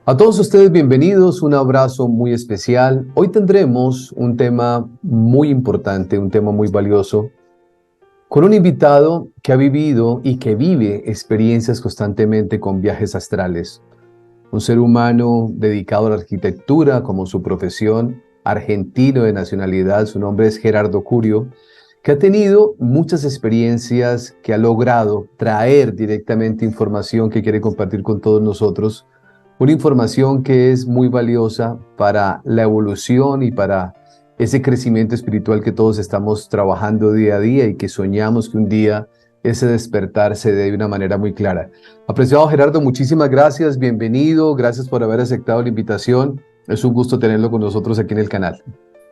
A todos ustedes bienvenidos, un abrazo muy especial. Hoy tendremos un tema muy importante, un tema muy valioso, con un invitado que ha vivido y que vive experiencias constantemente con viajes astrales. Un ser humano dedicado a la arquitectura como su profesión, argentino de nacionalidad, su nombre es Gerardo Curio, que ha tenido muchas experiencias, que ha logrado traer directamente información que quiere compartir con todos nosotros, una información que es muy valiosa para la evolución y para ese crecimiento espiritual que todos estamos trabajando día a día y que soñamos que un día ese despertar se dé de una manera muy clara. Apreciado Gerardo, muchísimas gracias, bienvenido, gracias por haber aceptado la invitación. Es un gusto tenerlo con nosotros aquí en el canal.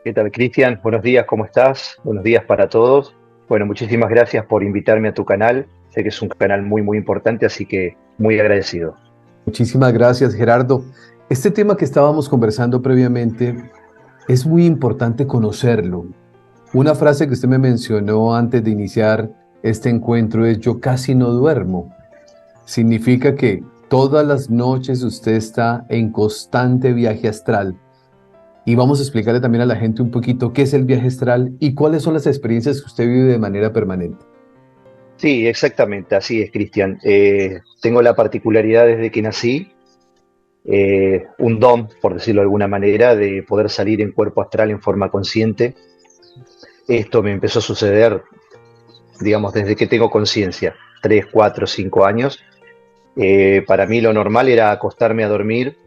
¿Qué tal, Cristian? Buenos días, ¿cómo estás? Buenos días para todos. Bueno, muchísimas gracias por invitarme a tu canal. Sé que es un canal muy importante, así que muy agradecido. Muchísimas gracias, Gerardo. Este tema que estábamos conversando previamente es muy importante conocerlo. Una frase que usted me mencionó antes de iniciar este encuentro es: yo casi no duermo. Significa que todas las noches usted está en constante viaje astral. Y vamos a explicarle también a la gente un poquito qué es el viaje astral y cuáles son las experiencias que usted vive de manera permanente. Sí, exactamente, así es, Cristian. Tengo la particularidad desde que nací, un don, por decirlo de alguna manera, de poder salir en cuerpo astral en forma consciente. Esto me empezó a suceder, digamos, desde que tengo conciencia, 3, 4, 5 años. Para mí lo normal era acostarme a dormir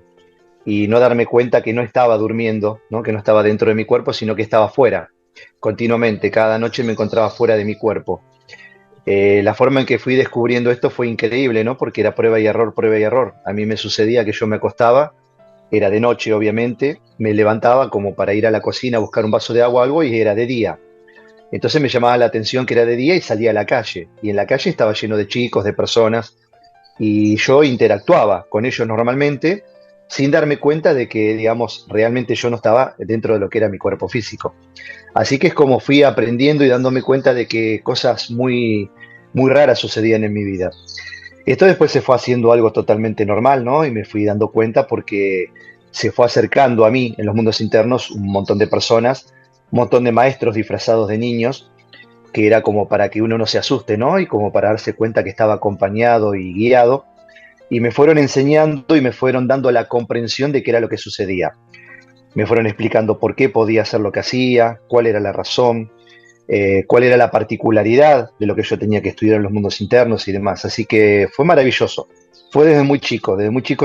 y no darme cuenta que no estaba durmiendo, ¿no? Que no estaba dentro de mi cuerpo, sino que estaba fuera. Continuamente, cada noche me encontraba fuera de mi cuerpo. La forma en que fui descubriendo esto fue increíble, ¿no? Porque era prueba y error, prueba y error. A mí me sucedía que yo me acostaba, era de noche obviamente, me levantaba como para ir a la cocina a buscar un vaso de agua o algo y era de día. Entonces me llamaba la atención que era de día y salía a la calle. Y en la calle estaba lleno de chicos, de personas, y yo interactuaba con ellos normalmente sin darme cuenta de que, digamos, realmente yo no estaba dentro de lo que era mi cuerpo físico. Así que es como fui aprendiendo y dándome cuenta de que cosas muy raras sucedían en mi vida. Esto después se fue haciendo algo totalmente normal, ¿no? Y me fui dando cuenta porque se fue acercando a mí en los mundos internos un montón de personas, un montón de maestros disfrazados de niños, que era como para que uno no se asuste, ¿no? Y como para darse cuenta que estaba acompañado y guiado. Y me fueron enseñando y me fueron dando la comprensión de qué era lo que sucedía. Me fueron explicando por qué podía hacer lo que hacía, cuál era la razón, cuál era la particularidad de lo que yo tenía que estudiar en los mundos internos y demás. Así que fue maravilloso. Fue desde muy chico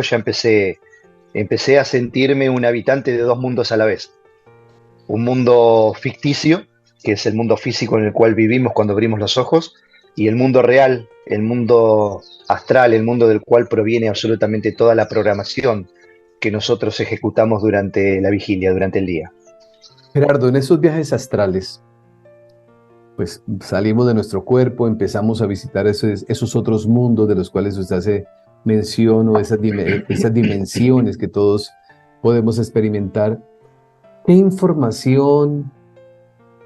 ya empecé a sentirme un habitante de dos mundos a la vez. Un mundo ficticio, que es el mundo físico en el cual vivimos cuando abrimos los ojos, y el mundo real, el mundo astral, el mundo del cual proviene absolutamente toda la programación que nosotros ejecutamos durante la vigilia, durante el día. Gerardo, en esos viajes astrales, pues salimos de nuestro cuerpo, empezamos a visitar esos otros mundos de los cuales usted hace mención, o esas dimensiones que todos podemos experimentar. ¿Qué información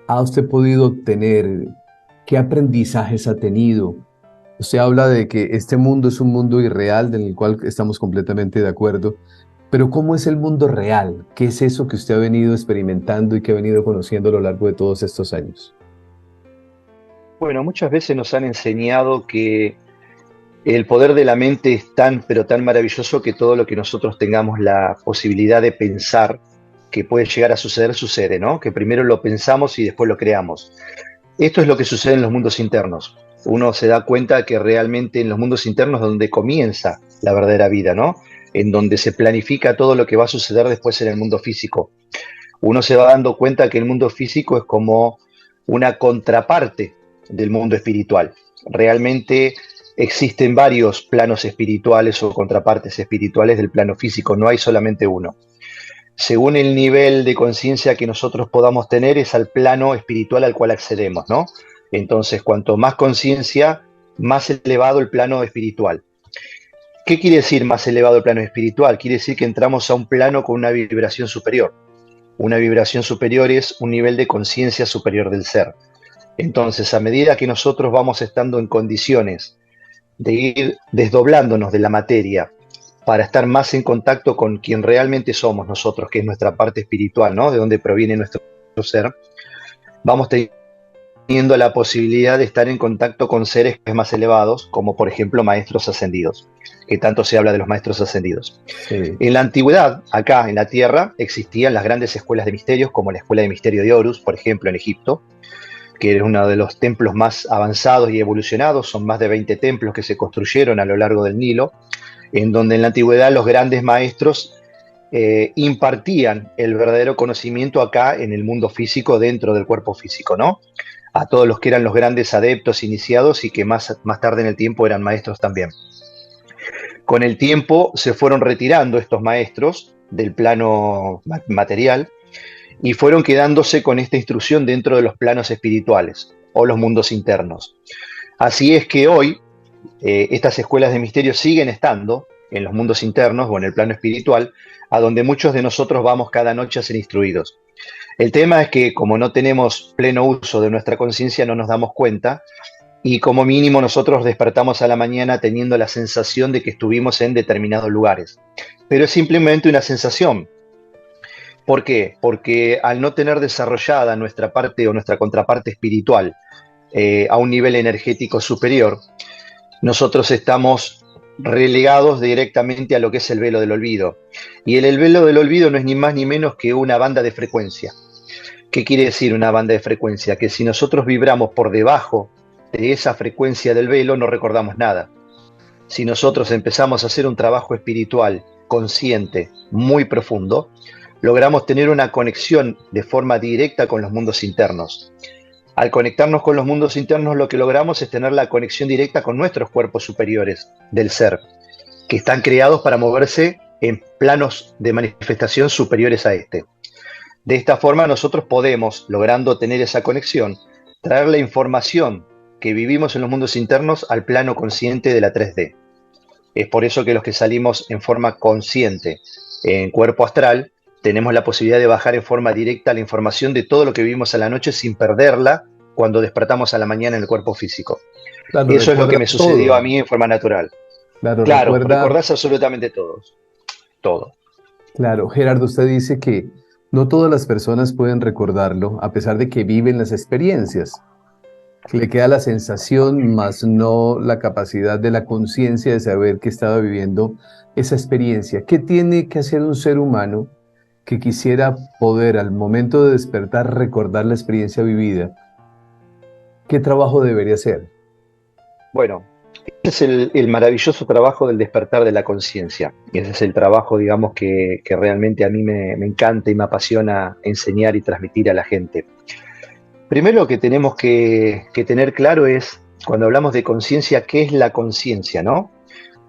ha usted podido obtener? ¿Qué aprendizajes ha tenido? Usted habla de que este mundo es un mundo irreal, en el cual estamos completamente de acuerdo, pero ¿cómo es el mundo real? ¿Qué es eso que usted ha venido experimentando y que ha venido conociendo a lo largo de todos estos años? Bueno, muchas veces nos han enseñado que el poder de la mente es tan, pero tan maravilloso que todo lo que nosotros tengamos la posibilidad de pensar que puede llegar a suceder, sucede, ¿no? Que primero lo pensamos y después lo creamos. Esto es lo que sucede en los mundos internos. Uno se da cuenta que realmente en los mundos internos es donde comienza la verdadera vida, ¿no? En donde se planifica todo lo que va a suceder después en el mundo físico. Uno se va dando cuenta que el mundo físico es como una contraparte del mundo espiritual. Realmente existen varios planos espirituales o contrapartes espirituales del plano físico, no hay solamente uno. Según el nivel de conciencia que nosotros podamos tener, es al plano espiritual al cual accedemos, ¿no? Entonces, cuanto más conciencia, más elevado el plano espiritual. ¿Qué quiere decir más elevado el plano espiritual? Quiere decir que entramos a un plano con una vibración superior. Una vibración superior es un nivel de conciencia superior del ser. Entonces, a medida que nosotros vamos estando en condiciones de ir desdoblándonos de la materia para estar más en contacto con quien realmente somos nosotros, que es nuestra parte espiritual, ¿no? De donde proviene nuestro ser, vamos teniendo la posibilidad de estar en contacto con seres más elevados, como por ejemplo maestros ascendidos, que tanto se habla de los maestros ascendidos. Sí. En la antigüedad, acá en la Tierra, existían las grandes escuelas de misterios, como la Escuela de Misterio de Horus, por ejemplo, en Egipto, que es uno de los templos más avanzados y evolucionados. Son más de 20 templos que se construyeron a lo largo del Nilo, en donde en la antigüedad los grandes maestros impartían el verdadero conocimiento acá en el mundo físico, dentro del cuerpo físico, ¿no? A todos los que eran los grandes adeptos iniciados y que más tarde en el tiempo eran maestros también. Con el tiempo se fueron retirando estos maestros del plano material y fueron quedándose con esta instrucción dentro de los planos espirituales o los mundos internos. Así es que hoy estas escuelas de misterio siguen estando en los mundos internos o en el plano espiritual, a donde muchos de nosotros vamos cada noche a ser instruidos. El tema es que como no tenemos pleno uso de nuestra conciencia, no nos damos cuenta, y como mínimo nosotros despertamos a la mañana teniendo la sensación de que estuvimos en determinados lugares. Pero es simplemente una sensación. ¿Por qué? Porque al no tener desarrollada nuestra parte o nuestra contraparte espiritual a un nivel energético superior, nosotros estamos relegados directamente a lo que es el velo del olvido. Y el velo del olvido no es ni más ni menos que una banda de frecuencia. ¿Qué quiere decir una banda de frecuencia? Que si nosotros vibramos por debajo de esa frecuencia del velo, no recordamos nada. Si nosotros empezamos a hacer un trabajo espiritual consciente, muy profundo, logramos tener una conexión de forma directa con los mundos internos. Al conectarnos con los mundos internos, lo que logramos es tener la conexión directa con nuestros cuerpos superiores del ser, que están creados para moverse en planos de manifestación superiores a este. De esta forma nosotros podemos, logrando tener esa conexión, traer la información que vivimos en los mundos internos al plano consciente de la 3D. Es por eso que los que salimos en forma consciente en cuerpo astral, tenemos la posibilidad de bajar en forma directa la información de todo lo que vivimos a la noche sin perderla cuando despertamos a la mañana en el cuerpo físico. Claro, Eso es lo que me sucedió todo. a mí en forma natural. Claro, Recordás absolutamente todo. Claro, Gerardo, usted dice que no todas las personas pueden recordarlo, a pesar de que viven las experiencias. Le queda la sensación, más no la capacidad de la conciencia de saber que estaba viviendo esa experiencia. ¿Qué tiene que hacer un ser humano que quisiera poder, al momento de despertar, recordar la experiencia vivida? ¿Qué trabajo debería hacer? Bueno, ese es el maravilloso trabajo del despertar de la conciencia. Ese es el trabajo, digamos, que realmente a mí me encanta y me apasiona enseñar y transmitir a la gente. Primero lo que tenemos que tener claro es, cuando hablamos de conciencia, ¿qué es la conciencia, no?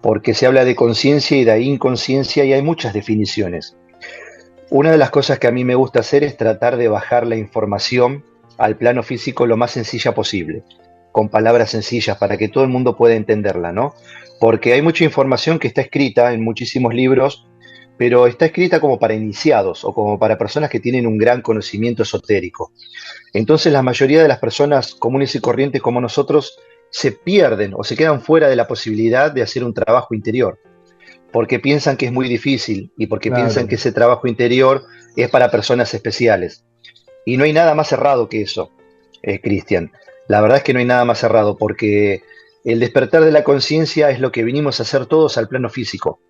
Porque se habla de conciencia y de inconsciencia y hay muchas definiciones. Una de las cosas que a mí me gusta hacer es tratar de bajar la información al plano físico lo más sencilla posible, con palabras sencillas para que todo el mundo pueda entenderla, ¿no? Porque hay mucha información que está escrita en muchísimos libros, pero está escrita como para iniciados o como para personas que tienen un gran conocimiento esotérico. Entonces la mayoría de las personas comunes y corrientes como nosotros se pierden o se quedan fuera de la posibilidad de hacer un trabajo interior, porque piensan que es muy difícil y porque piensan que ese trabajo interior es para personas especiales. Y no hay nada más errado que eso, Cristian. La verdad es que no hay nada más errado, porque el despertar de la conciencia es lo que vinimos a hacer todos al plano físico.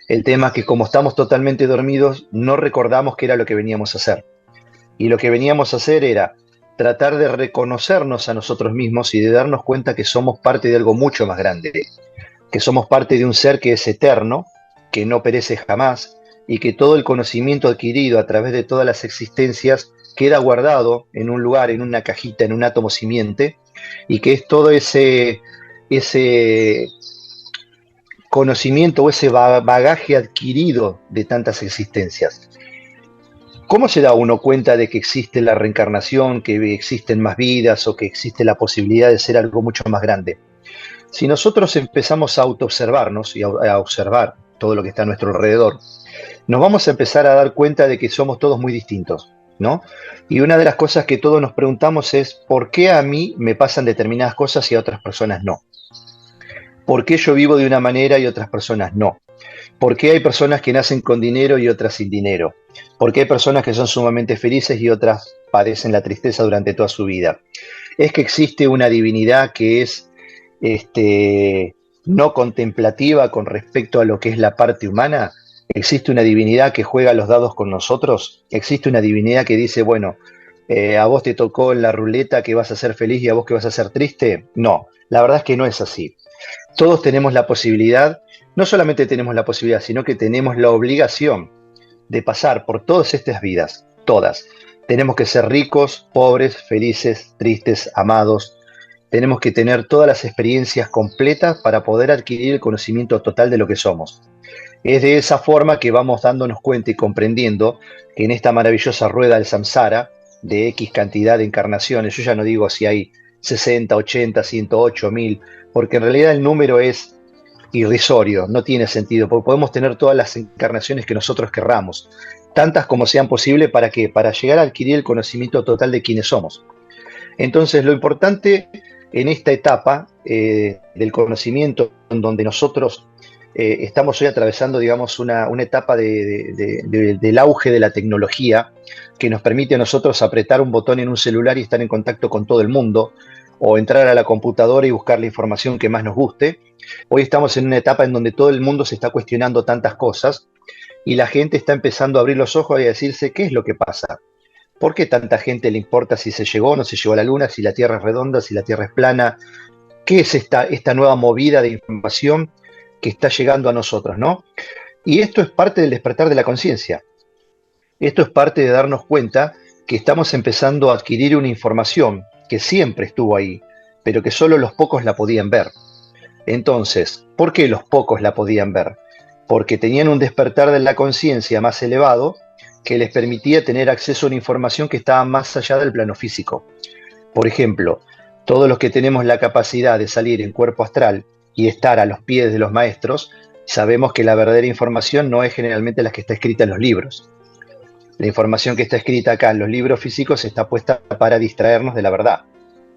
El tema es que como estamos totalmente dormidos, no recordamos qué era lo que veníamos a hacer. Y lo que veníamos a hacer era tratar de reconocernos a nosotros mismos y de darnos cuenta que somos parte de algo mucho más grande, que somos parte de un ser que es eterno, que no perece jamás, y que todo el conocimiento adquirido a través de todas las existencias queda guardado en un lugar, en una cajita, en un átomo simiente, y que es todo ese conocimiento o ese bagaje adquirido de tantas existencias. ¿Cómo se da uno cuenta de que existe la reencarnación, que existen más vidas o que existe la posibilidad de ser algo mucho más grande? Si nosotros empezamos a autoobservarnos y a observar todo lo que está a nuestro alrededor, nos vamos a empezar a dar cuenta de que somos todos muy distintos, ¿no? Y una de las cosas que todos nos preguntamos es ¿por qué a mí me pasan determinadas cosas y a otras personas no? ¿Por qué yo vivo de una manera y otras personas no? ¿Por qué hay personas que nacen con dinero y otras sin dinero? ¿Por qué hay personas que son sumamente felices y otras padecen la tristeza durante toda su vida? Es que existe una divinidad que es no contemplativa con respecto a lo que es la parte humana. Existe una divinidad que juega los dados con nosotros. Existe una divinidad que dice, bueno, a vos te tocó en la ruleta que vas a ser feliz y a vos que vas a ser triste. No, la verdad es que no es así. Todos tenemos la posibilidad, no solamente tenemos la posibilidad, sino que tenemos la obligación de pasar por todas estas vidas, todas. Tenemos que ser ricos, pobres, felices, tristes, amados. Tenemos que tener todas las experiencias completas para poder adquirir el conocimiento total de lo que somos. Es de esa forma que vamos dándonos cuenta y comprendiendo que en esta maravillosa rueda del samsara, de X cantidad de encarnaciones, yo ya no digo si hay 60, 80, 108, 1000, porque en realidad el número es irrisorio, no tiene sentido, porque podemos tener todas las encarnaciones que nosotros querramos, tantas como sean posibles, ¿para qué? Para llegar a adquirir el conocimiento total de quiénes somos. Entonces, lo importante en esta etapa del conocimiento, en donde nosotros estamos hoy atravesando, digamos, una etapa del auge de la tecnología que nos permite a nosotros apretar un botón en un celular y estar en contacto con todo el mundo, o entrar a la computadora y buscar la información que más nos guste. Hoy estamos en una etapa en donde todo el mundo se está cuestionando tantas cosas y la gente está empezando a abrir los ojos y a decirse qué es lo que pasa. ¿Por qué tanta gente le importa si se llegó o no se llegó a la Luna, si la Tierra es redonda, si la Tierra es plana? ¿Qué es esta nueva movida de información que está llegando a nosotros, ¿no? Y esto es parte del despertar de la conciencia. Esto es parte de darnos cuenta que estamos empezando a adquirir una información que siempre estuvo ahí, pero que solo los pocos la podían ver. Entonces, ¿por qué los pocos la podían ver? Porque tenían un despertar de la conciencia más elevado que les permitía tener acceso a una información que estaba más allá del plano físico. Por ejemplo, todos los que tenemos la capacidad de salir en cuerpo astral y estar a los pies de los maestros, sabemos que la verdadera información no es generalmente la que está escrita en los libros. La información que está escrita acá en los libros físicos está puesta para distraernos de la verdad.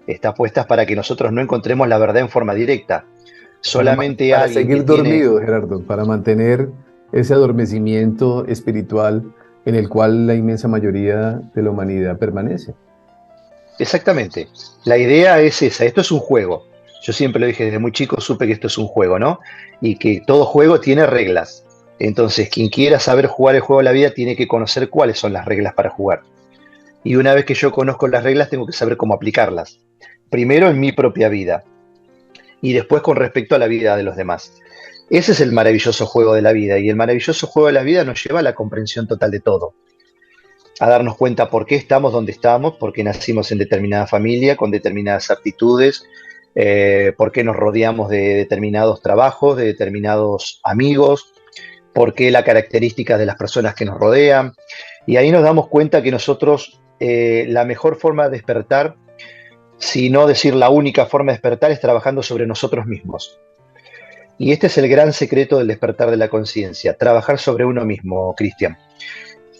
Está puesta para que nosotros no encontremos la verdad en forma directa. Solamente para alguien seguir que tiene... dormido, Gerardo, para mantener ese adormecimiento espiritual en el cual la inmensa mayoría de la humanidad permanece. Exactamente. La idea es esa. Esto es un juego. Yo siempre lo dije desde muy chico, supe que esto es un juego, ¿no? Y que todo juego tiene reglas. Entonces, quien quiera saber jugar el juego de la vida tiene que conocer cuáles son las reglas para jugar. Y una vez que yo conozco las reglas, tengo que saber cómo aplicarlas. Primero en mi propia vida y después con respecto a la vida de los demás. Ese es el maravilloso juego de la vida, y el maravilloso juego de la vida nos lleva a la comprensión total de todo. A darnos cuenta por qué estamos donde estamos, por qué nacimos en determinada familia, con determinadas aptitudes, por qué nos rodeamos de determinados trabajos, de determinados amigos, por qué las características de las personas que nos rodean. Y ahí nos damos cuenta que nosotros, la mejor forma de despertar, si no decir la única forma de despertar, es trabajando sobre nosotros mismos. Y este es el gran secreto del despertar de la conciencia, trabajar sobre uno mismo, Cristian.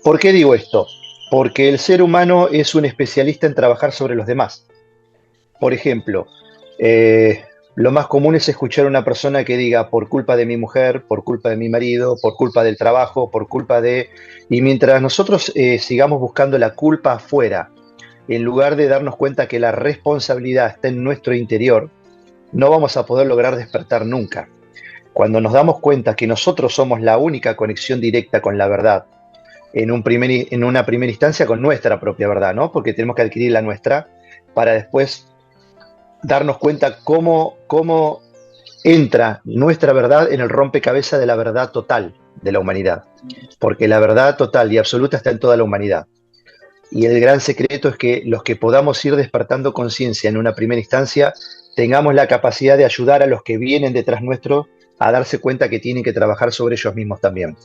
¿Por qué digo esto? Porque el ser humano es un especialista en trabajar sobre los demás. Por ejemplo, lo más común es escuchar a una persona que diga por culpa de mi mujer, por culpa de mi marido, por culpa del trabajo, por culpa de... Y mientras nosotros sigamos buscando la culpa afuera, en lugar de darnos cuenta que la responsabilidad está en nuestro interior, no vamos a poder lograr despertar nunca. Cuando nos damos cuenta que nosotros somos la única conexión directa con la verdad, en una primera instancia con nuestra propia verdad, ¿no? Porque tenemos que adquirir la nuestra para después darnos cuenta cómo entra nuestra verdad en el rompecabezas de la verdad total de la humanidad. Porque la verdad total y absoluta está en toda la humanidad. Y el gran secreto es que los que podamos ir despertando conciencia en una primera instancia, tengamos la capacidad de ayudar a los que vienen detrás nuestro a darse cuenta que tienen que trabajar sobre ellos mismos también.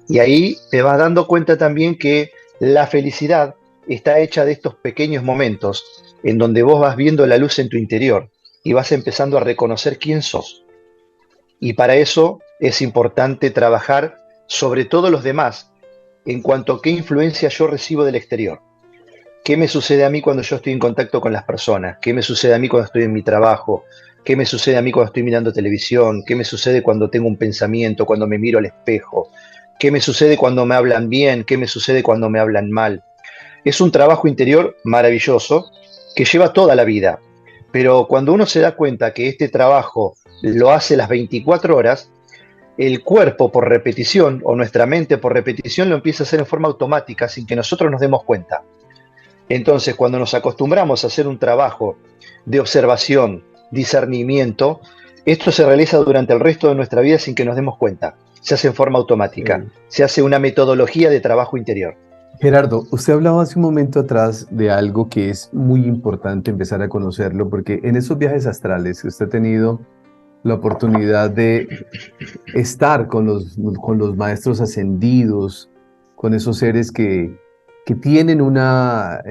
Y ahí te vas dando cuenta también que la felicidad está hecha de estos pequeños momentos en donde vos vas viendo la luz en tu interior y vas empezando a reconocer quién sos. Y para eso es importante trabajar sobre todos los demás en cuanto a qué influencia yo recibo del exterior. ¿Qué me sucede a mí cuando yo estoy en contacto con las personas? ¿Qué me sucede a mí cuando estoy en mi trabajo? ¿Qué me sucede a mí cuando estoy mirando televisión? ¿Qué me sucede cuando tengo un pensamiento, cuando me miro al espejo? ¿Qué me sucede cuando me hablan bien? ¿Qué me sucede cuando me hablan mal? Es un trabajo interior maravilloso que lleva toda la vida, pero cuando uno se da cuenta que este trabajo lo hace las 24 horas, el cuerpo por repetición o nuestra mente por repetición lo empieza a hacer en forma automática sin que nosotros nos demos cuenta. Entonces, cuando nos acostumbramos a hacer un trabajo de observación, discernimiento, esto se realiza durante el resto de nuestra vida sin que nos demos cuenta. Se hace en forma automática, Eh, se hace una metodología de trabajo interior. Gerardo, usted hablaba hace un momento atrás de algo que es muy importante empezar a conocerlo, porque en esos viajes astrales que usted ha tenido la oportunidad de estar con los maestros ascendidos, con esos seres que tienen la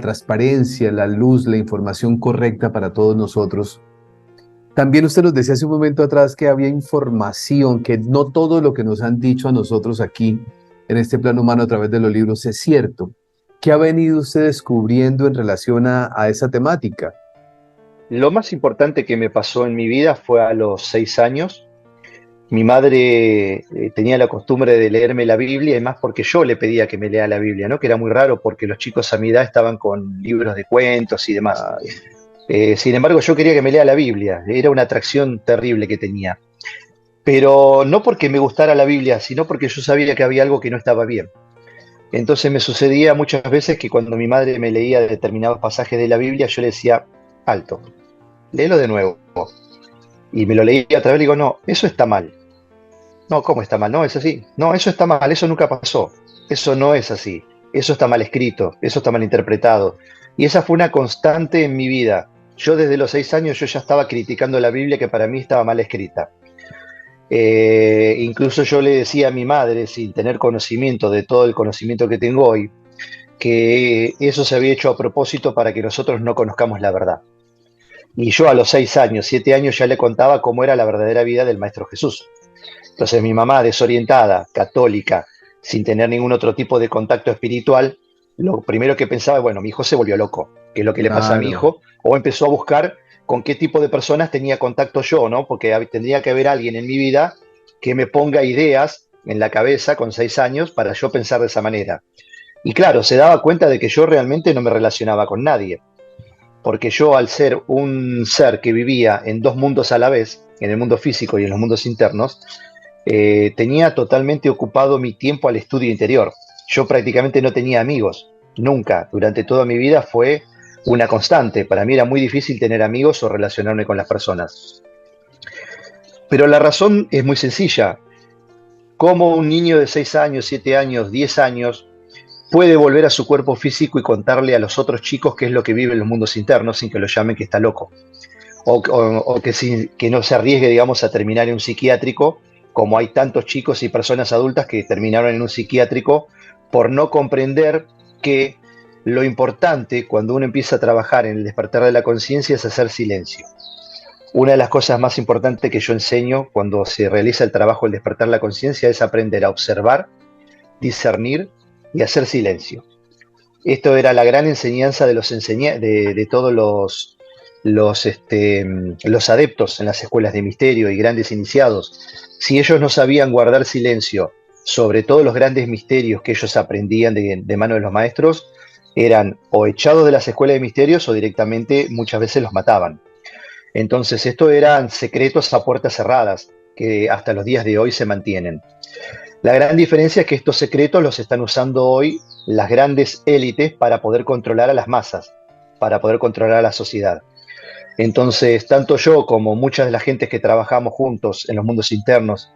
transparencia, la luz, la información correcta para todos nosotros. También usted nos decía hace un momento atrás que había información, que no todo lo que nos han dicho a nosotros aquí, en este plano humano a través de los libros, es cierto. ¿Qué ha venido usted descubriendo en relación a esa temática? Lo más importante que me pasó en mi vida fue a los 6 años. Mi madre tenía la costumbre de leerme la Biblia, y más porque yo le pedía que me lea la Biblia, ¿no? Que era muy raro porque los chicos a mi edad estaban con libros de cuentos y demás. Ay, Sin embargo, yo quería que me lea la Biblia, era una atracción terrible que tenía. Pero no porque me gustara la Biblia, sino porque yo sabía que había algo que no estaba bien. Entonces me sucedía muchas veces que cuando mi madre me leía determinados pasajes de la Biblia, yo le decía, alto, léelo de nuevo. Y me lo leía otra vez y digo, no, eso está mal. No, ¿cómo está mal? No, es así. No, eso está mal, eso nunca pasó. Eso no es así. Eso está mal escrito, eso está mal interpretado. Y esa fue una constante en mi vida. Yo desde los 6 años yo ya estaba criticando la Biblia que para mí estaba mal escrita. Incluso yo le decía a mi madre, sin tener conocimiento de todo el conocimiento que tengo hoy, que eso se había hecho a propósito para que nosotros no conozcamos la verdad. Y yo a los 6 años, 7 años ya le contaba cómo era la verdadera vida del Maestro Jesús. Entonces mi mamá, desorientada, católica, sin tener ningún otro tipo de contacto espiritual, lo primero que pensaba, bueno, mi hijo se volvió loco, ¿qué es lo que le pasa a mi claro. hijo? O empezó a buscar con qué tipo de personas tenía contacto yo, ¿no? Porque tendría que haber alguien en mi vida que me ponga ideas en la cabeza con 6 años para yo pensar de esa manera. Y claro, se daba cuenta de que yo realmente no me relacionaba con nadie, porque yo al ser un ser que vivía en dos mundos a la vez, en el mundo físico y en los mundos internos, tenía totalmente ocupado mi tiempo al estudio interior. Yo prácticamente no tenía amigos, nunca, durante toda mi vida fue una constante. Para mí era muy difícil tener amigos o relacionarme con las personas. Pero la razón es muy sencilla. ¿Cómo un niño de 6 años, 7 años, 10 años puede volver a su cuerpo físico y contarle a los otros chicos qué es lo que vive en los mundos internos sin que lo llamen que está loco? O que no se arriesgue, digamos, a terminar en un psiquiátrico, como hay tantos chicos y personas adultas que terminaron en un psiquiátrico por no comprender que lo importante cuando uno empieza a trabajar en el despertar de la conciencia es hacer silencio. Una de las cosas más importantes que yo enseño cuando se realiza el trabajo del despertar la conciencia es aprender a observar, discernir y hacer silencio. Esto era la gran enseñanza de todos los adeptos en las escuelas de misterio y grandes iniciados. Si ellos no sabían guardar silencio sobre todos los grandes misterios que ellos aprendían de mano de los maestros, eran o echados de las escuelas de misterios o directamente muchas veces los mataban. Entonces, esto eran secretos a puertas cerradas que hasta los días de hoy se mantienen. La gran diferencia es que estos secretos los están usando hoy las grandes élites para poder controlar a las masas, para poder controlar a la sociedad. Entonces, tanto yo como muchas de las gentes que trabajamos juntos en los mundos internos,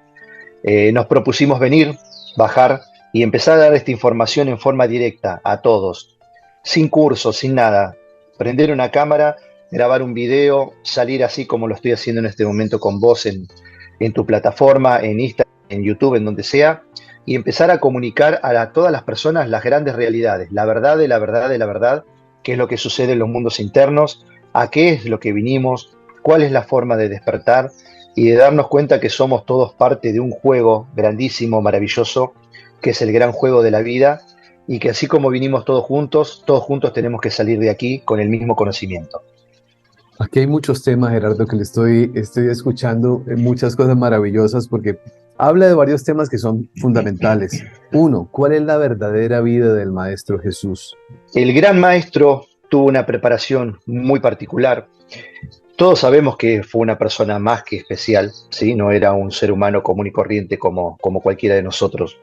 nos propusimos venir, bajar y empezar a dar esta información en forma directa a todos, sin cursos, sin nada. Prender una cámara, grabar un video, salir así como lo estoy haciendo en este momento con vos en tu plataforma, en Instagram, en YouTube, en donde sea, y empezar a comunicar a todas las personas las grandes realidades, la verdad de la verdad de la verdad, qué es lo que sucede en los mundos internos, a qué es lo que vinimos, cuál es la forma de despertar y de darnos cuenta que somos todos parte de un juego grandísimo, maravilloso, que es el gran juego de la vida, y que así como vinimos todos juntos tenemos que salir de aquí con el mismo conocimiento. Aquí hay muchos temas, Gerardo, que le estoy escuchando, muchas cosas maravillosas, porque habla de varios temas que son fundamentales. Uno, ¿cuál es la verdadera vida del Maestro Jesús? El gran maestro tuvo una preparación muy particular. Todos sabemos que fue una persona más que especial, ¿sí? No era un ser humano común y corriente como cualquiera de nosotros.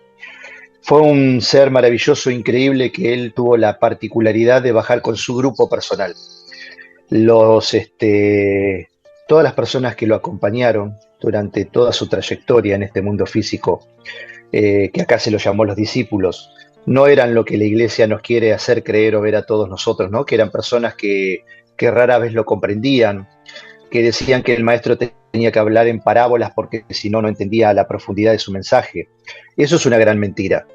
Fue un ser maravilloso, increíble, que él tuvo la particularidad de bajar con su grupo personal. Los, todas las personas que lo acompañaron durante toda su trayectoria en este mundo físico, que acá se los llamó los discípulos, no eran lo que la iglesia nos quiere hacer creer o ver a todos nosotros, ¿no? Que eran personas que rara vez lo comprendían, que decían que el maestro tenía que hablar en parábolas porque si no, no entendía la profundidad de su mensaje. Eso es una gran mentira.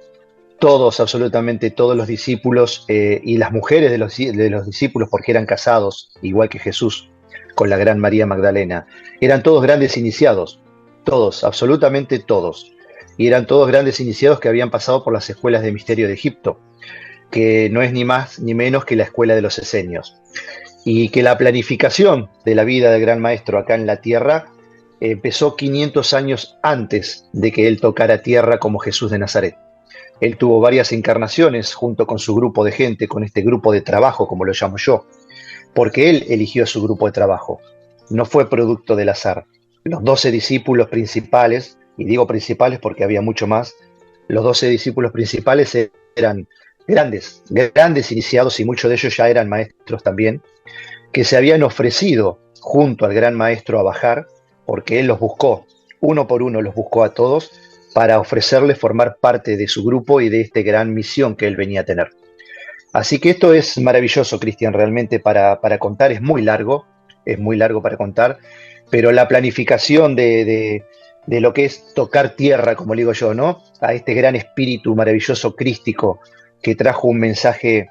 Todos, absolutamente todos los discípulos y las mujeres de los discípulos, porque eran casados, igual que Jesús, con la gran María Magdalena, eran todos grandes iniciados, todos, absolutamente todos. Y eran todos grandes iniciados que habían pasado por las escuelas de misterio de Egipto, que no es ni más ni menos que la escuela de los esenios. Y que la planificación de la vida del gran maestro acá en la tierra empezó 500 años antes de que él tocara tierra como Jesús de Nazaret. Él tuvo varias encarnaciones junto con su grupo de gente, con este grupo de trabajo, como lo llamo yo, porque él eligió su grupo de trabajo, no fue producto del azar. Los 12 discípulos principales, y digo principales porque había mucho más, los 12 discípulos principales eran grandes iniciados y muchos de ellos ya eran maestros también, que se habían ofrecido junto al gran maestro a bajar, porque él los buscó, uno por uno los buscó a todos, para ofrecerles formar parte de su grupo y de esta gran misión que él venía a tener. Así que esto es maravilloso, Cristian, realmente para contar, es muy largo para contar, pero la planificación de lo que es tocar tierra, como le digo yo, ¿no? A este gran espíritu maravilloso crístico que trajo un mensaje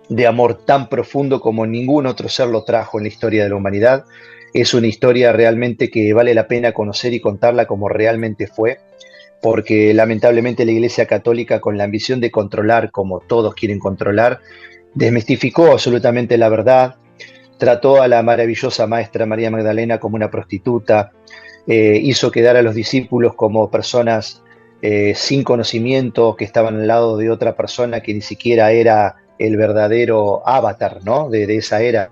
de amor tan profundo como ningún otro ser lo trajo en la historia de la humanidad. Es una historia realmente que vale la pena conocer y contarla como realmente fue, porque lamentablemente la Iglesia Católica, con la ambición de controlar como todos quieren controlar, desmistificó absolutamente la verdad, trató a la maravillosa maestra María Magdalena como una prostituta, hizo quedar a los discípulos como personas sin conocimiento, que estaban al lado de otra persona que ni siquiera era el verdadero avatar, ¿no? de esa era.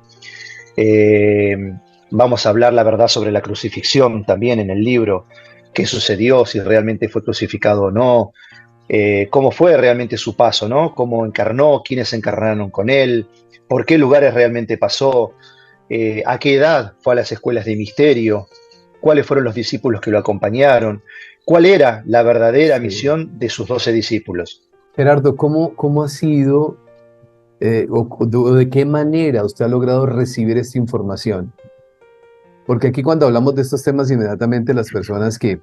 Eh, Vamos a hablar la verdad sobre la crucifixión también en el libro, qué sucedió, si realmente fue crucificado o no, cómo fue realmente su paso, ¿no? Cómo encarnó, quiénes encarnaron con él, por qué lugares realmente pasó, a qué edad fue a las escuelas de misterio, cuáles fueron los discípulos que lo acompañaron, cuál era la verdadera Sí. misión de sus 12 discípulos. Gerardo, ¿cómo ha sido o de qué manera usted ha logrado recibir esta información? Porque aquí cuando hablamos de estos temas, inmediatamente las personas que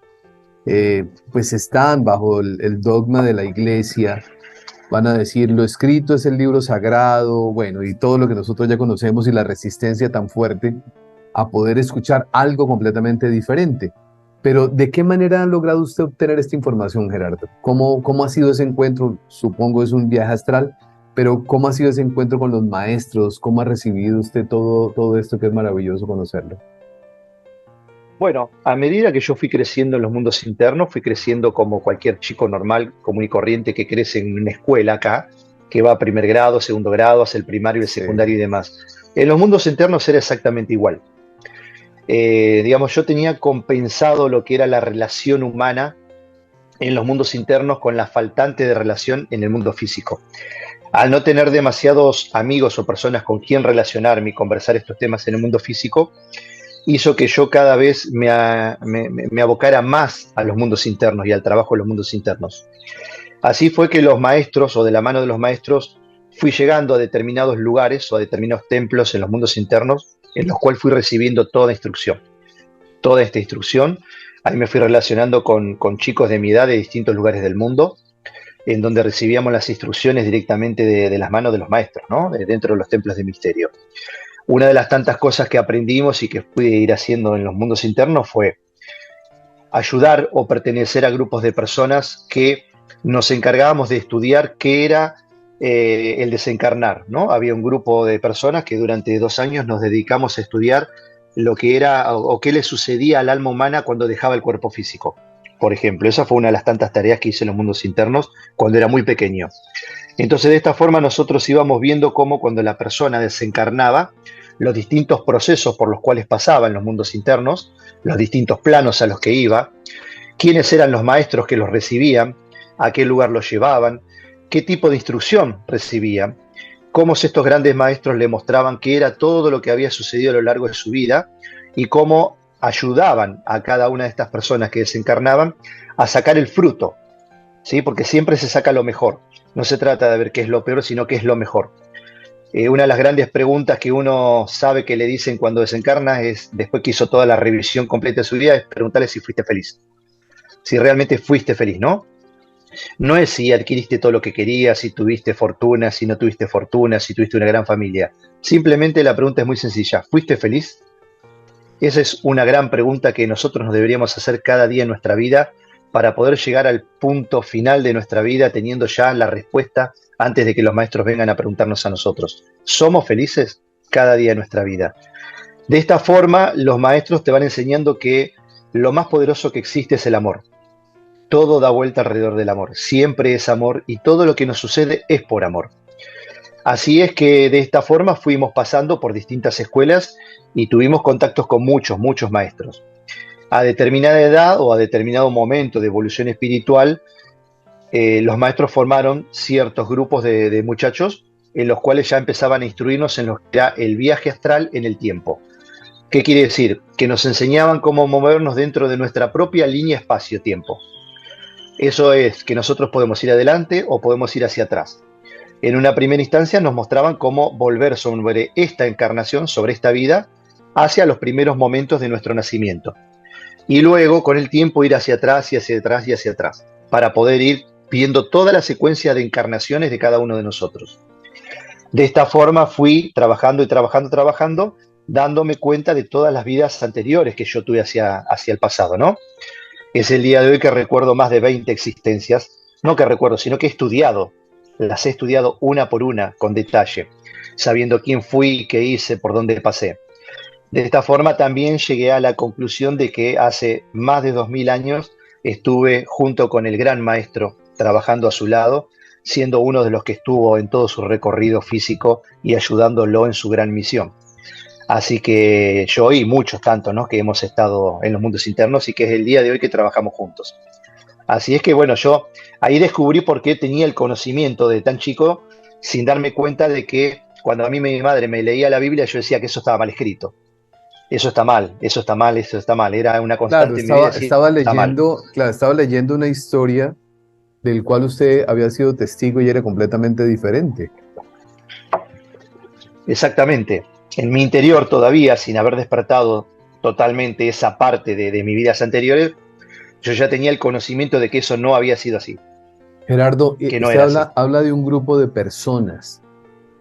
pues están bajo el dogma de la iglesia van a decir, lo escrito es el libro sagrado, bueno, y todo lo que nosotros ya conocemos y la resistencia tan fuerte a poder escuchar algo completamente diferente. Pero ¿de qué manera ha logrado usted obtener esta información, Gerardo? ¿Cómo ha sido ese encuentro? Supongo es un viaje astral, pero ¿cómo ha sido ese encuentro con los maestros? ¿Cómo ha recibido usted todo esto que es maravilloso conocerlo? Bueno, a medida que yo fui creciendo en los mundos internos, fui creciendo como cualquier chico normal, común y corriente que crece en una escuela acá, que va a primer grado, segundo grado, hace el primario, el Sí, secundario y demás. En los mundos internos era exactamente igual. Digamos, yo tenía compensado lo que era la relación humana en los mundos internos con la faltante de relación en el mundo físico. Al no tener demasiados amigos o personas con quien relacionarme y conversar estos temas en el mundo físico, hizo que yo cada vez me abocara más a los mundos internos y al trabajo de los mundos internos. Así fue que los maestros, o de la mano de los maestros, fui llegando a determinados lugares o a determinados templos en los mundos internos, en los cuales fui recibiendo toda esta instrucción. Ahí me fui relacionando con chicos de mi edad de distintos lugares del mundo, en donde recibíamos las instrucciones directamente de las manos de los maestros, ¿no? Dentro de los templos de misterio. Una de las tantas cosas que aprendimos y que pude ir haciendo en los mundos internos fue ayudar o pertenecer a grupos de personas que nos encargábamos de estudiar qué era el desencarnar, ¿no? Había un grupo de personas que durante 2 años nos dedicamos a estudiar lo que era o qué le sucedía al alma humana cuando dejaba el cuerpo físico. Por ejemplo, esa fue una de las tantas tareas que hice en los mundos internos cuando era muy pequeño. Entonces, de esta forma nosotros íbamos viendo cómo cuando la persona desencarnaba, los distintos procesos por los cuales pasaba en los mundos internos, los distintos planos a los que iba, quiénes eran los maestros que los recibían, a qué lugar los llevaban, qué tipo de instrucción recibían, cómo estos grandes maestros le mostraban qué era todo lo que había sucedido a lo largo de su vida y cómo ayudaban a cada una de estas personas que desencarnaban a sacar el fruto, ¿sí? Porque siempre se saca lo mejor. No se trata de ver qué es lo peor, sino qué es lo mejor. Una de las grandes preguntas que uno sabe que le dicen cuando desencarna es, después que hizo toda la revisión completa de su vida, es preguntarle si fuiste feliz. Si realmente fuiste feliz, ¿no? No es si adquiriste todo lo que querías, si tuviste fortuna, si no tuviste fortuna, si tuviste una gran familia. Simplemente la pregunta es muy sencilla. ¿Fuiste feliz? Esa es una gran pregunta que nosotros nos deberíamos hacer cada día en nuestra vida para poder llegar al punto final de nuestra vida teniendo ya la respuesta antes de que los maestros vengan a preguntarnos a nosotros. ¿Somos felices cada día de nuestra vida? De esta forma, los maestros te van enseñando que lo más poderoso que existe es el amor. Todo da vuelta alrededor del amor. Siempre es amor y todo lo que nos sucede es por amor. Así es que de esta forma fuimos pasando por distintas escuelas y tuvimos contactos con muchos, muchos maestros. A determinada edad o a determinado momento de evolución espiritual, los maestros formaron ciertos grupos de muchachos en los cuales ya empezaban a instruirnos en lo que era el viaje astral en el tiempo. ¿Qué quiere decir? Que nos enseñaban cómo movernos dentro de nuestra propia línea espacio-tiempo. Eso es que nosotros podemos ir adelante o podemos ir hacia atrás. En una primera instancia nos mostraban cómo volver sobre esta encarnación, sobre esta vida, hacia los primeros momentos de nuestro nacimiento. Y luego, con el tiempo, ir hacia atrás y hacia atrás y hacia atrás, para poder ir viendo toda la secuencia de encarnaciones de cada uno de nosotros. De esta forma fui trabajando y trabajando, dándome cuenta de todas las vidas anteriores que yo tuve hacia el pasado, ¿no? Es el día de hoy que recuerdo más de 20 existencias, no que recuerdo, sino que he estudiado. Las he estudiado una por una, con detalle, sabiendo quién fui, qué hice, por dónde pasé. De esta forma también llegué a la conclusión de que hace más de 2000 años estuve junto con el gran maestro, trabajando a su lado, siendo uno de los que estuvo en todo su recorrido físico y ayudándolo en su gran misión. Así que yo y muchos tantos, ¿no?, que hemos estado en los mundos internos y que es el día de hoy que trabajamos juntos. Así es que bueno, yo ahí descubrí por qué tenía el conocimiento de tan chico sin darme cuenta de que cuando a mí mi madre me leía la Biblia yo decía que eso estaba mal escrito. Eso está mal, eso está mal, eso está mal. Era una Claro, constante en mi vida decir, está mal. estaba leyendo una historia del cual usted había sido testigo y era completamente diferente. Exactamente. En mi interior todavía, sin haber despertado totalmente esa parte de mis vidas anteriores, yo ya tenía el conocimiento de que eso no había sido así, Gerardo, que no usted era así. habla de un grupo de personas.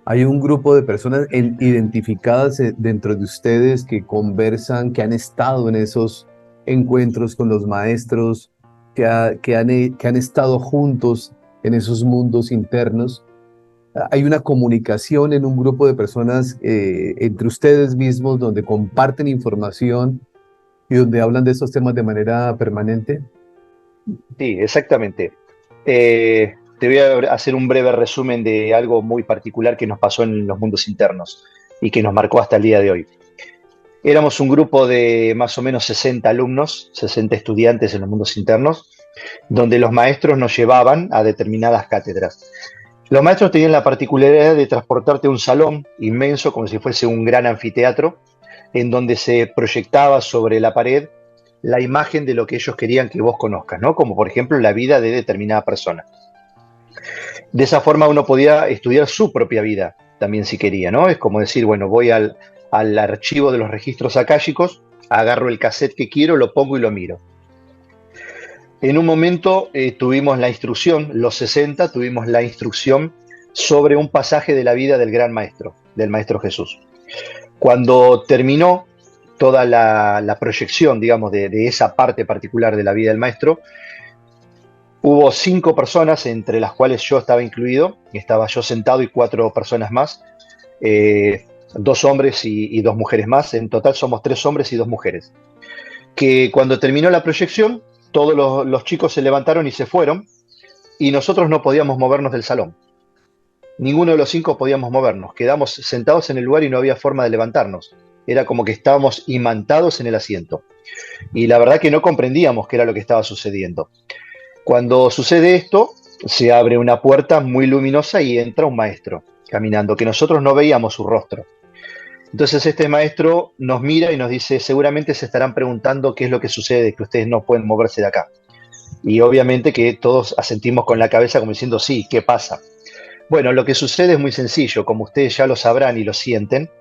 Hay un grupo de personas identificadas dentro de ustedes que conversan, que han estado en esos encuentros con los maestros, que han estado juntos en esos mundos internos. Hay una comunicación en un grupo de personas entre ustedes mismos donde comparten información y donde hablan de esos temas de manera permanente. Sí, exactamente. Te voy a hacer un breve resumen de algo muy particular que nos pasó en los mundos internos y que nos marcó hasta el día de hoy. Éramos un grupo de más o menos 60 alumnos, 60 estudiantes en los mundos internos, donde los maestros nos llevaban a determinadas cátedras. Los maestros tenían la particularidad de transportarte a un salón inmenso, como si fuese un gran anfiteatro, en donde se proyectaba sobre la pared la imagen de lo que ellos querían que vos conozcas, ¿no? Como por ejemplo la vida de determinada persona. De esa forma uno podía estudiar su propia vida, también si quería, ¿no? Es como decir, bueno, voy al archivo de los registros akáshicos, agarro el cassette que quiero, lo pongo y lo miro. En un momento tuvimos la instrucción, los 60 tuvimos la instrucción sobre un pasaje de la vida del gran maestro, del maestro Jesús. Cuando terminó toda la proyección, digamos, de esa parte particular de la vida del maestro, Hubo 5 personas, entre las cuales yo estaba incluido, estaba yo sentado y 4 personas más, 2 hombres y 2 mujeres más, en total somos 3 hombres y 2 mujeres, que cuando terminó la proyección, todos los chicos se levantaron y se fueron, y nosotros no podíamos movernos del salón. Ninguno de los 5 podíamos movernos, quedamos sentados en el lugar y no había forma de levantarnos. Era como que estábamos imantados en el asiento. Y la verdad que no comprendíamos qué era lo que estaba sucediendo. Cuando sucede esto, se abre una puerta muy luminosa y entra un maestro caminando, que nosotros no veíamos su rostro. Entonces este maestro nos mira y nos dice, seguramente se estarán preguntando qué es lo que sucede, que ustedes no pueden moverse de acá. Y obviamente que todos asentimos con la cabeza como diciendo, sí, ¿qué pasa? Bueno, lo que sucede es muy sencillo, como ustedes ya lo sabrán y lo sienten,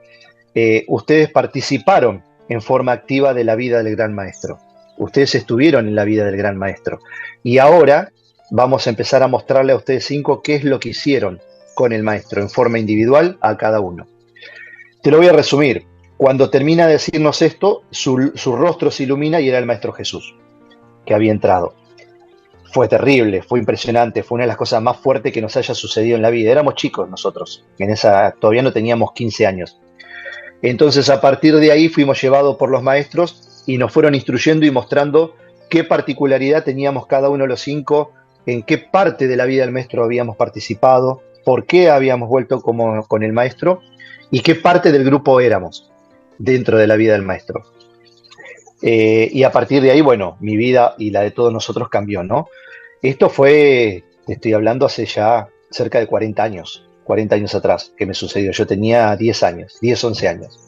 ustedes participaron en forma activa de la vida del Gran Maestro. Ustedes estuvieron en la vida del Gran Maestro. Y ahora vamos a empezar a mostrarle a ustedes 5 qué es lo que hicieron con el Maestro en forma individual a cada uno. Te lo voy a resumir. Cuando termina de decirnos esto, su rostro se ilumina y era el Maestro Jesús, que había entrado. Fue terrible, fue impresionante, fue una de las cosas más fuertes que nos haya sucedido en la vida. Éramos chicos nosotros, todavía no teníamos 15 años. Entonces a partir de ahí fuimos llevados por los maestros y nos fueron instruyendo y mostrando qué particularidad teníamos cada uno de los 5, en qué parte de la vida del maestro habíamos participado, por qué habíamos vuelto con el maestro y qué parte del grupo éramos dentro de la vida del maestro. Y a partir de ahí, bueno, mi vida y la de todos nosotros cambió, ¿no? Esto fue, te estoy hablando hace ya cerca de 40 años atrás que me sucedió. Yo tenía 10 años, 10, 11 años.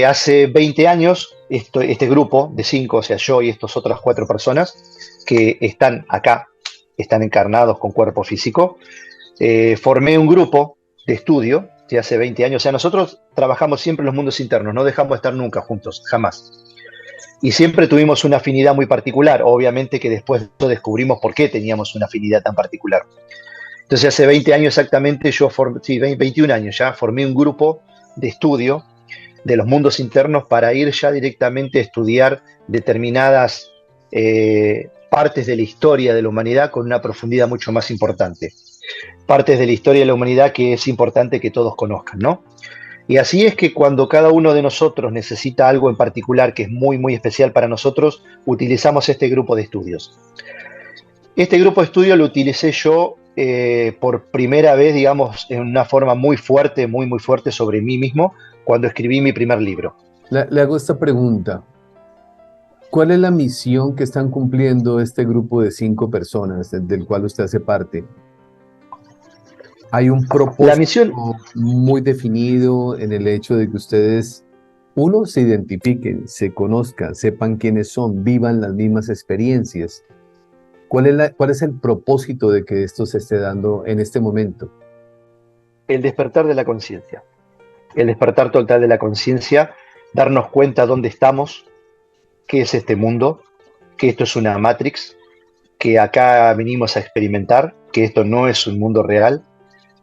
Hace 20 años, este grupo de 5, o sea, yo y estas otras 4 personas que están acá, están encarnados con cuerpo físico, formé un grupo de estudio de hace 20 años. O sea, nosotros trabajamos siempre en los mundos internos, no dejamos de estar nunca juntos, jamás. Y siempre tuvimos una afinidad muy particular. Obviamente que después descubrimos por qué teníamos una afinidad tan particular. Entonces hace 20 años exactamente, 21 años ya, formé un grupo de estudio de los mundos internos para ir ya directamente a estudiar determinadas partes de la historia de la humanidad con una profundidad mucho más importante. Partes de la historia de la humanidad que es importante que todos conozcan, ¿no? Y así es que cuando cada uno de nosotros necesita algo en particular que es muy, muy especial para nosotros, utilizamos este grupo de estudios. Este grupo de estudio lo utilicé yo por primera vez, digamos, en una forma muy fuerte, muy, muy fuerte sobre mí mismo, cuando escribí mi primer libro. Le hago esta pregunta. ¿Cuál es la misión que están cumpliendo este grupo de 5 personas del cual usted hace parte? ¿Hay un propósito muy definido en el hecho de que ustedes, uno, se identifiquen, se conozcan, sepan quiénes son, vivan las mismas experiencias? ¿Cuál es el propósito de que esto se esté dando en este momento? El despertar de la conciencia. El despertar total de la conciencia, darnos cuenta dónde estamos, qué es este mundo, que esto es una Matrix, que acá venimos a experimentar, que esto no es un mundo real,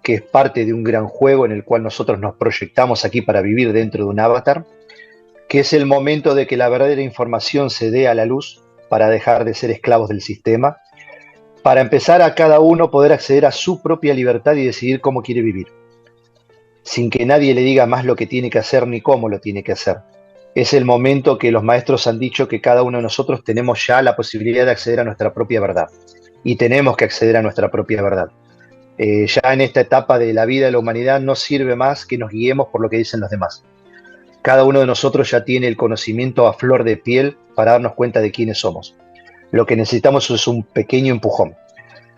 que es parte de un gran juego en el cual nosotros nos proyectamos aquí para vivir dentro de un avatar, que es el momento de que la verdadera información se dé a la luz para dejar de ser esclavos del sistema, para empezar a cada uno poder acceder a su propia libertad y decidir cómo quiere vivir, sin que nadie le diga más lo que tiene que hacer ni cómo lo tiene que hacer. Es el momento que los maestros han dicho que cada uno de nosotros tenemos ya la posibilidad de acceder a nuestra propia verdad, y tenemos que acceder a nuestra propia verdad. Ya en esta etapa de la vida de la humanidad no sirve más que nos guiemos por lo que dicen los demás. Cada uno de nosotros ya tiene el conocimiento a flor de piel para darnos cuenta de quiénes somos. Lo que necesitamos es un pequeño empujón.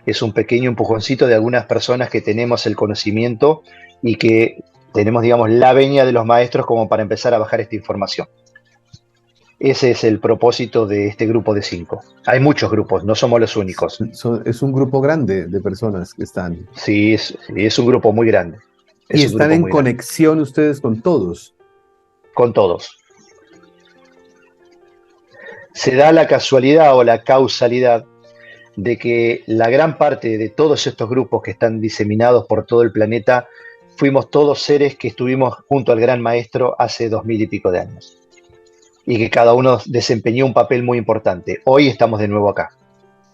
Es un pequeño empujoncito de algunas personas que tenemos el conocimiento y que tenemos, digamos, la venia de los maestros como para empezar a bajar esta información. Ese es el propósito de este grupo de 5. Hay muchos grupos, no somos los únicos. Es un grupo grande de personas que están. Sí, es un grupo muy grande. ¿Y están en conexión ustedes con todos? Con todos. Se da la casualidad o la causalidad de que la gran parte de todos estos grupos que están diseminados por todo el planeta, fuimos todos seres que estuvimos junto al Gran Maestro hace 2000 y pico de años. Y que cada uno desempeñó un papel muy importante. Hoy estamos de nuevo acá.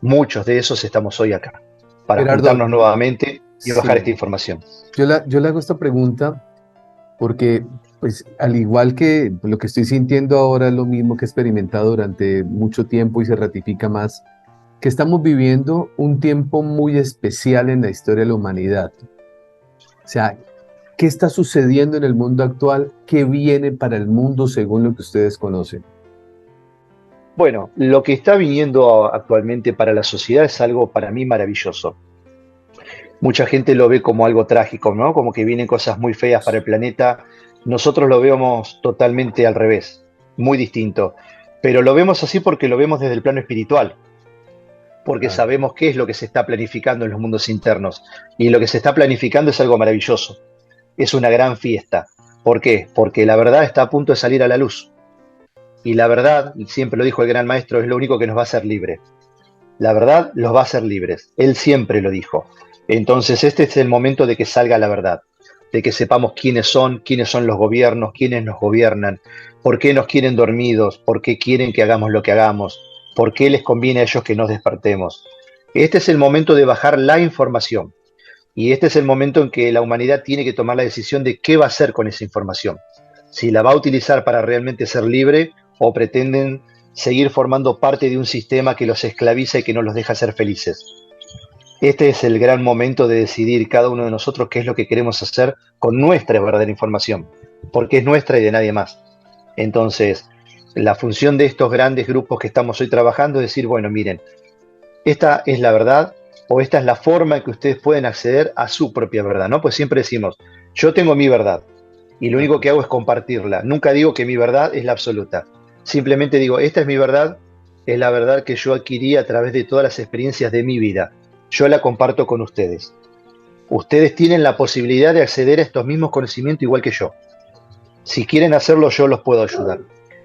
muchos de esos estamos hoy acá, para Gerardo, juntarnos nuevamente y bajar esta sí, información. yo le hago esta pregunta porque, pues, al igual que lo que estoy sintiendo ahora es lo mismo que he experimentado durante mucho tiempo y se ratifica más, que estamos viviendo un tiempo muy especial en la historia de la humanidad. O sea, ¿qué está sucediendo en el mundo actual? ¿Qué viene para el mundo según lo que ustedes conocen? Bueno, lo que está viniendo actualmente para la sociedad es algo para mí maravilloso. Mucha gente lo ve como algo trágico, ¿no? Como que vienen cosas muy feas para el planeta. Nosotros lo vemos totalmente al revés, muy distinto. Pero lo vemos así porque lo vemos desde el plano espiritual, porque Claro. sabemos qué es lo que se está planificando en los mundos internos. Y lo que se está planificando es algo maravilloso. Es una gran fiesta. ¿Por qué? Porque la verdad está a punto de salir a la luz. Y la verdad, siempre lo dijo el gran maestro, es lo único que nos va a hacer libres. La verdad los va a hacer libres. Él siempre lo dijo. Entonces este es el momento de que salga la verdad, de que sepamos quiénes son los gobiernos, quiénes nos gobiernan, por qué nos quieren dormidos, por qué quieren que hagamos lo que hagamos, por qué les conviene a ellos que nos despertemos. Este es el momento de bajar la información y este es el momento en que la humanidad tiene que tomar la decisión de qué va a hacer con esa información. Si la va a utilizar para realmente ser libre o pretenden seguir formando parte de un sistema que los esclaviza y que no los deja ser felices. Este es el gran momento de decidir cada uno de nosotros qué es lo que queremos hacer con nuestra verdadera información, porque es nuestra y de nadie más. Entonces, la función de estos grandes grupos que estamos hoy trabajando es decir, bueno, miren, esta es la verdad o esta es la forma en que ustedes pueden acceder a su propia verdad, ¿no? Pues siempre decimos, yo tengo mi verdad y lo único que hago es compartirla. Nunca digo que mi verdad es la absoluta. Simplemente digo, esta es mi verdad, es la verdad que yo adquirí a través de todas las experiencias de mi vida. Yo la comparto con ustedes. Ustedes tienen la posibilidad de acceder a estos mismos conocimientos igual que yo. Si quieren hacerlo, yo los puedo ayudar.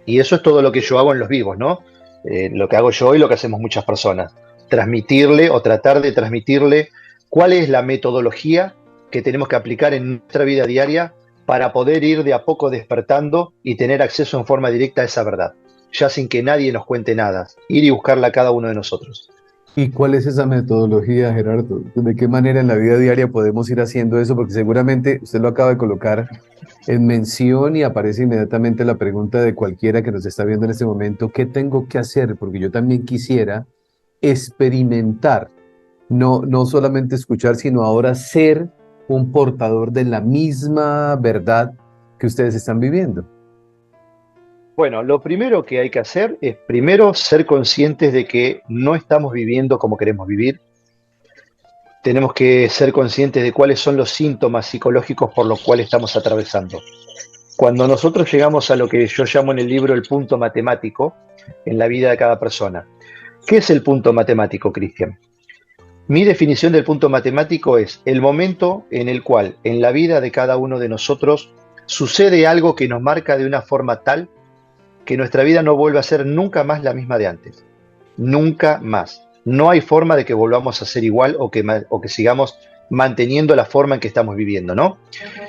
Y eso es todo lo que yo hago en los vivos, ¿no? Lo que hago yo y lo que hacemos muchas personas. Transmitirle o tratar de transmitirle cuál es la metodología que tenemos que aplicar en nuestra vida diaria para poder ir de a poco despertando y tener acceso en forma directa a esa verdad, ya sin que nadie nos cuente nada, ir y buscarla a cada uno de nosotros. ¿Y cuál es esa metodología, Gerardo? ¿De qué manera en la vida diaria podemos ir haciendo eso? Porque seguramente usted lo acaba de colocar en mención y aparece inmediatamente la pregunta de cualquiera que nos está viendo en este momento, ¿qué tengo que hacer? Porque yo también quisiera experimentar, no solamente escuchar, sino ahora ser un portador de la misma verdad que ustedes están viviendo. Bueno, lo primero que hay que hacer es primero ser conscientes de que no estamos viviendo como queremos vivir. Tenemos que ser conscientes de cuáles son los síntomas psicológicos por los cuales estamos atravesando. Cuando nosotros llegamos a lo que yo llamo en el libro el punto matemático en la vida de cada persona. ¿Qué es el punto matemático, Cristian? Mi definición del punto matemático es el momento en el cual en la vida de cada uno de nosotros sucede algo que nos marca de una forma tal que nuestra vida no vuelve a ser nunca más la misma de antes. Nunca más. No hay forma de que volvamos a ser igual o que sigamos manteniendo la forma en que estamos viviendo, ¿no?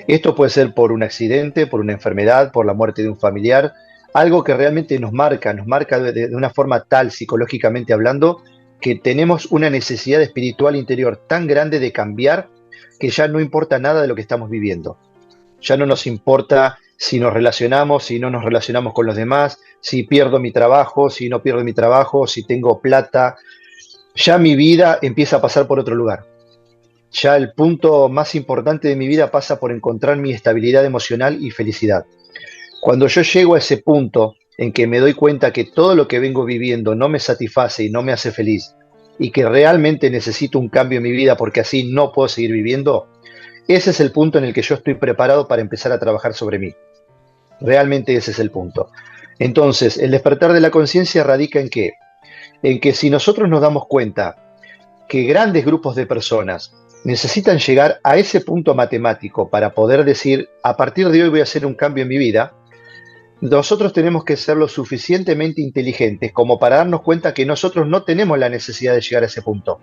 Esto puede ser por un accidente, por una enfermedad, por la muerte de un familiar, algo que realmente nos marca de una forma tal, psicológicamente hablando, que tenemos una necesidad espiritual interior tan grande de cambiar que ya no importa nada de lo que estamos viviendo. Ya no nos importa si nos relacionamos, si no nos relacionamos con los demás, si pierdo mi trabajo, si no pierdo mi trabajo, si tengo plata. Ya mi vida empieza a pasar por otro lugar. Ya el punto más importante de mi vida pasa por encontrar mi estabilidad emocional y felicidad. Cuando yo llego a ese punto en que me doy cuenta que todo lo que vengo viviendo no me satisface y no me hace feliz y que realmente necesito un cambio en mi vida porque así no puedo seguir viviendo, ese es el punto en el que yo estoy preparado para empezar a trabajar sobre mí. Realmente ese es el punto. Entonces, el despertar de la conciencia radica en qué? En que si nosotros nos damos cuenta que grandes grupos de personas necesitan llegar a ese punto matemático para poder decir, a partir de hoy voy a hacer un cambio en mi vida, nosotros tenemos que ser lo suficientemente inteligentes como para darnos cuenta que nosotros no tenemos la necesidad de llegar a ese punto.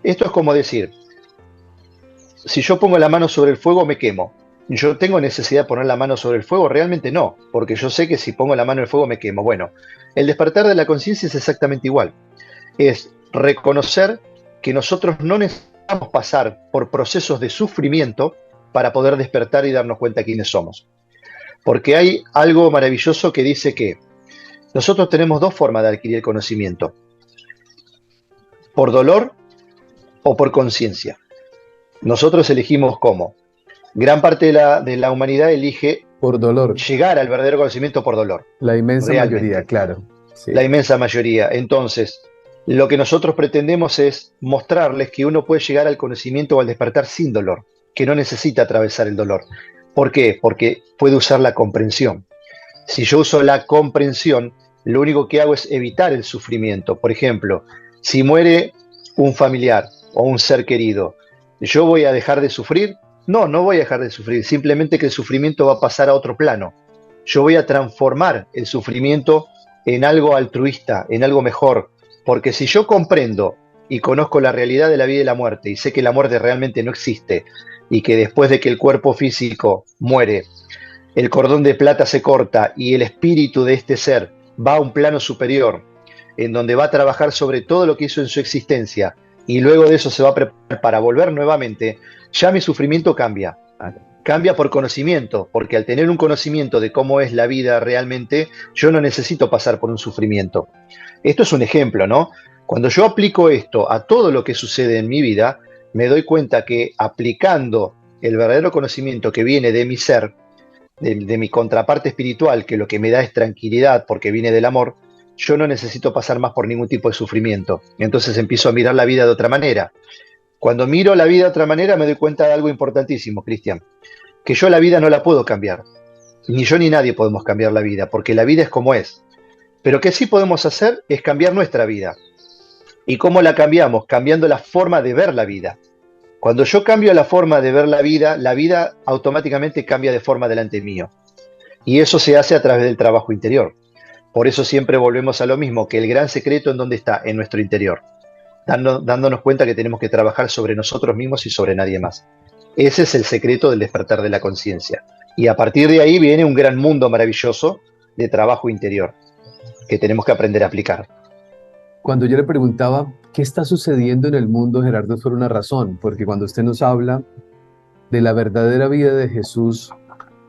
Esto es como decir, si yo pongo la mano sobre el fuego me quemo. ¿Yo tengo necesidad de poner la mano sobre el fuego? Realmente no, porque yo sé que si pongo la mano en el fuego me quemo. Bueno, el despertar de la conciencia es exactamente igual. es reconocer que nosotros no necesitamos pasar por procesos de sufrimiento para poder despertar y darnos cuenta de quiénes somos. Porque hay algo maravilloso que dice que nosotros tenemos dos formas de adquirir conocimiento: por dolor o por conciencia. Nosotros elegimos cómo. Gran parte de la humanidad elige Por dolor, llegar al verdadero conocimiento por dolor, la inmensa mayoría, realmente, claro. Sí. la inmensa mayoría. Entonces, lo que nosotros pretendemos es mostrarles que uno puede llegar al conocimiento o al despertar sin dolor, que no necesita atravesar el dolor. ¿Por qué? Porque puede usar la comprensión. Si yo uso la comprensión, lo único que hago es evitar el sufrimiento. Por ejemplo, si muere un familiar o un ser querido, ¿yo voy a dejar de sufrir? No, no voy a dejar de sufrir, simplemente que el sufrimiento va a pasar a otro plano. Yo voy a transformar el sufrimiento en algo altruista, en algo mejor, porque si yo comprendo y conozco la realidad de la vida y la muerte, y sé que la muerte realmente no existe, y que después de que el cuerpo físico muere, el cordón de plata se corta y el espíritu de este ser va a un plano superior, en donde va a trabajar sobre todo lo que hizo en su existencia, y luego de eso se va a preparar para volver nuevamente, ya mi sufrimiento cambia. Cambia por conocimiento, porque al tener un conocimiento de cómo es la vida realmente, yo no necesito pasar por un sufrimiento. Esto es un ejemplo, ¿no? Cuando yo aplico esto a todo lo que sucede en mi vida, me doy cuenta que aplicando el verdadero conocimiento que viene de mi ser, de mi contraparte espiritual, que lo que me da es tranquilidad porque viene del amor, yo no necesito pasar más por ningún tipo de sufrimiento. Entonces empiezo a mirar la vida de otra manera. Cuando miro la vida de otra manera me doy cuenta de algo importantísimo, Cristian, que yo la vida no la puedo cambiar. Ni yo ni nadie podemos cambiar la vida, porque la vida es como es. Pero que sí podemos hacer es cambiar nuestra vida. ¿Y cómo la cambiamos? Cambiando la forma de ver la vida. Cuando yo cambio la forma de ver la vida automáticamente cambia de forma delante mío. Y eso se hace a través del trabajo interior. Por eso siempre volvemos a lo mismo, que el gran secreto en dónde está, en nuestro interior. Dándonos cuenta que tenemos que trabajar sobre nosotros mismos y sobre nadie más. Ese es el secreto del despertar de la conciencia. Y a partir de ahí viene un gran mundo maravilloso de trabajo interior que tenemos que aprender a aplicar. Cuando yo le preguntaba qué está sucediendo en el mundo, Gerardo, es por una razón, porque cuando usted nos habla de la verdadera vida de Jesús,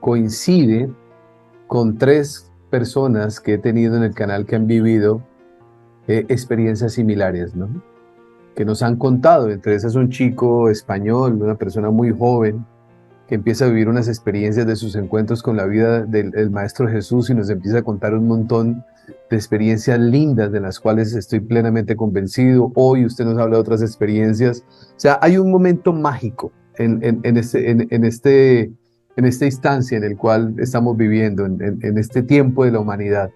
coincide con tres personas que he tenido en el canal que han vivido experiencias similares, ¿no? Que nos han contado. Entre esas un chico español, una persona muy joven, que empieza a vivir unas experiencias de sus encuentros con la vida del Maestro Jesús y nos empieza a contar un montón de experiencias lindas de las cuales estoy plenamente convencido. Hoy usted nos habla de otras experiencias. O sea, hay un momento mágico en esta instancia en el cual estamos viviendo, en este tiempo de la humanidad.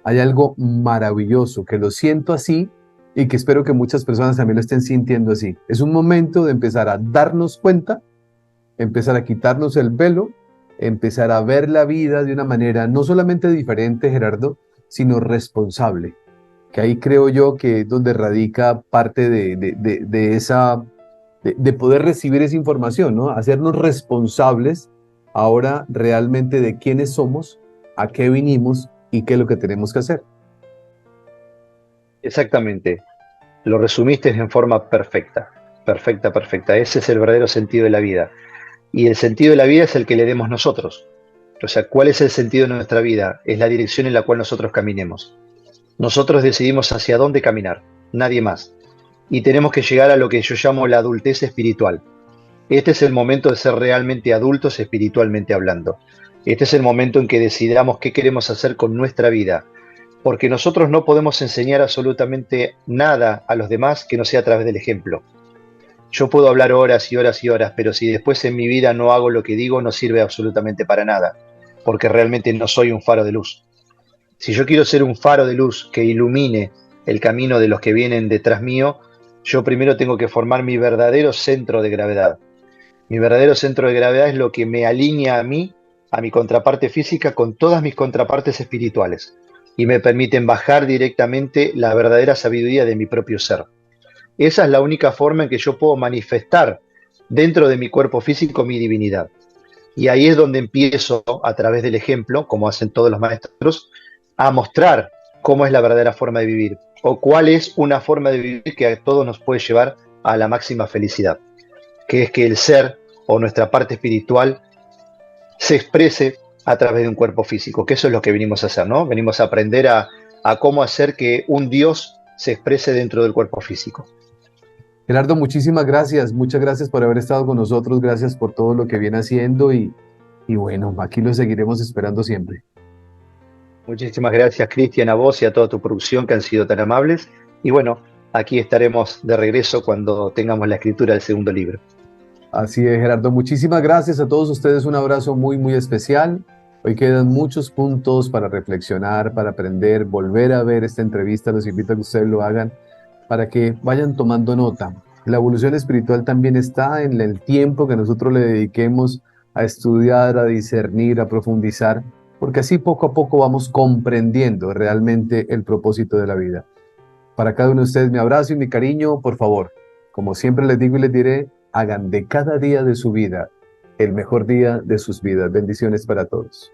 Hay algo maravilloso que lo siento así y que espero que muchas personas también lo estén sintiendo así. Es un momento de empezar a darnos cuenta, empezar a quitarnos el velo, empezar a ver la vida de una manera no solamente diferente, Gerardo, sino responsable. Que ahí creo yo que es donde radica parte de poder recibir esa información, ¿no? Hacernos responsables ahora realmente de quiénes somos, a qué vinimos y qué es lo que tenemos que hacer. Exactamente. Lo resumiste en forma perfecta. Perfecta, perfecta. Ese es el verdadero sentido de la vida. Y el sentido de la vida es el que le demos nosotros. O sea, ¿cuál es el sentido de nuestra vida? Es la dirección en la cual nosotros caminemos. Nosotros decidimos hacia dónde caminar, nadie más. Y tenemos que llegar a lo que yo llamo la adultez espiritual. Este es el momento de ser realmente adultos espiritualmente hablando. Este es el momento en que decidamos qué queremos hacer con nuestra vida. Porque nosotros no podemos enseñar absolutamente nada a los demás que no sea a través del ejemplo. Yo puedo hablar horas y horas y horas, pero si después en mi vida no hago lo que digo, no sirve absolutamente para nada, porque realmente no soy un faro de luz. Si yo quiero ser un faro de luz que ilumine el camino de los que vienen detrás mío, yo primero tengo que formar mi verdadero centro de gravedad. Mi verdadero centro de gravedad es lo que me alinea a mí, a mi contraparte física, con todas mis contrapartes espirituales, y me permiten bajar directamente la verdadera sabiduría de mi propio ser. Esa es la única forma en que yo puedo manifestar dentro de mi cuerpo físico mi divinidad. Y ahí es donde empiezo, a través del ejemplo, como hacen todos los maestros, a mostrar cómo es la verdadera forma de vivir o cuál es una forma de vivir que a todos nos puede llevar a la máxima felicidad, que es que el ser o nuestra parte espiritual se exprese a través de un cuerpo físico, que eso es lo que venimos a hacer, ¿no? Venimos a aprender a cómo hacer que un Dios se exprese dentro del cuerpo físico. Gerardo, muchísimas gracias. Muchas gracias por haber estado con nosotros. Gracias por todo lo que viene haciendo y bueno, aquí lo seguiremos esperando siempre. Muchísimas gracias, Cristian, a vos y a toda tu producción que han sido tan amables. Y bueno, aquí estaremos de regreso cuando tengamos la escritura del segundo libro. Así es, Gerardo. Muchísimas gracias a todos ustedes. Un abrazo muy, muy especial. Hoy quedan muchos puntos para reflexionar, para aprender, volver a ver esta entrevista. Los invito a que ustedes lo hagan para que vayan tomando nota. La evolución espiritual también está en el tiempo que nosotros le dediquemos a estudiar, a discernir, a profundizar, porque así poco a poco vamos comprendiendo realmente el propósito de la vida. Para cada uno de ustedes mi abrazo y mi cariño, por favor, como siempre les digo y les diré, hagan de cada día de su vida el mejor día de sus vidas. Bendiciones para todos.